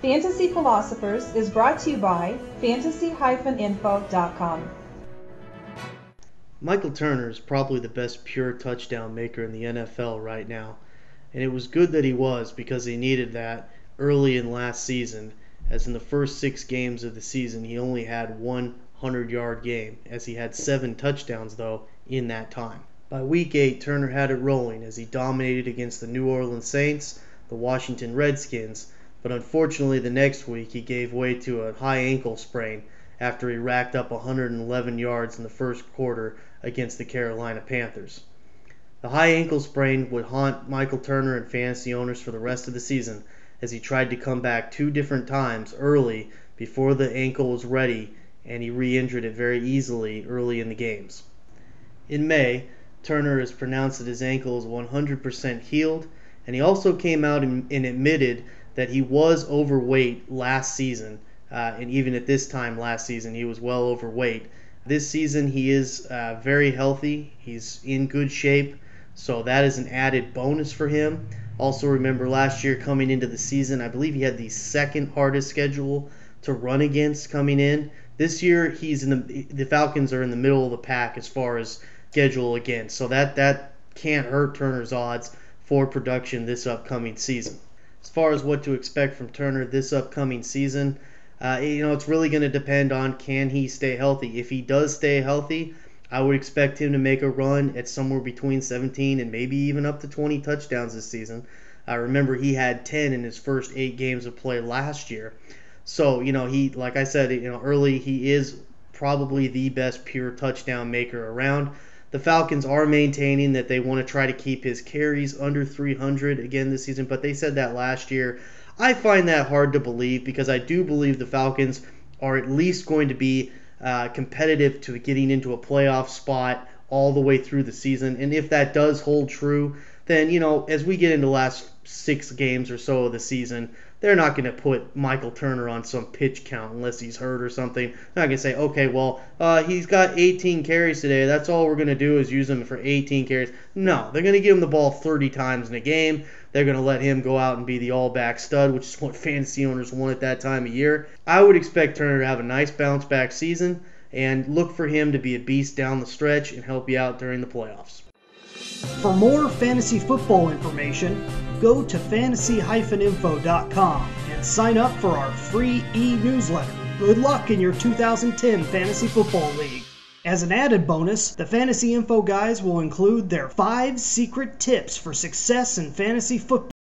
Fantasy Philosophers is brought to you by fantasy-info.com. Michael Turner is probably the best pure touchdown maker in the NFL right now, and it was good that he was because he needed that early in last season, as in the first 6 games of the season he only had one 100-yard game, as he had 7 touchdowns though in that time. By week 8, Turner had it rolling as he dominated against the New Orleans Saints, the Washington Redskins, but unfortunately the next week he gave way to a high ankle sprain after he racked up 111 yards in the first quarter against the Carolina Panthers. The high ankle sprain would haunt Michael Turner and fantasy owners for the rest of the season, as he tried to come back 2 different times early before the ankle was ready, and he re-injured it very easily early in the games. In May, Turner has pronounced that his ankle is 100% healed, and he also came out and admitted that he was overweight last season, and even at this time last season he was well overweight. This season he is very healthy, he's in good shape, so that is an added bonus for him. Also remember last year coming into the season, I believe he had the second hardest schedule to run against coming in. This year the Falcons are in the middle of the pack as far as schedule against, so that can't hurt Turner's odds for production this upcoming season. As far as what to expect from Turner this upcoming season, it's really going to depend on can he stay healthy. If he does stay healthy, I would expect him to make a run at somewhere between 17 and maybe even up to 20 touchdowns this season. Remember, he had 10 in his first 8 games of play last year. So, he, like I said, early, he is probably the best pure touchdown maker around. The Falcons are maintaining that they want to try to keep his carries under 300 again this season, but they said that last year. I find that hard to believe because I do believe the Falcons are at least going to be competitive to getting into a playoff spot all the way through the season. And if that does hold true, then, as we get into the last 6 games or so of the season, they're not going to put Michael Turner on some pitch count unless he's hurt or something. They're not going to say, okay, well, he's got 18 carries today. That's all we're going to do is use him for 18 carries. No, they're going to give him the ball 30 times in a game. They're going to let him go out and be the all-back stud, which is what fantasy owners want at that time of year. I would expect Turner to have a nice bounce-back season and look for him to be a beast down the stretch and help you out during the playoffs. For more fantasy football information, go to fantasy-info.com and sign up for our free e-newsletter. Good luck in your 2010 Fantasy Football League. As an added bonus, the Fantasy Info guys will include their 5 secret tips for success in fantasy football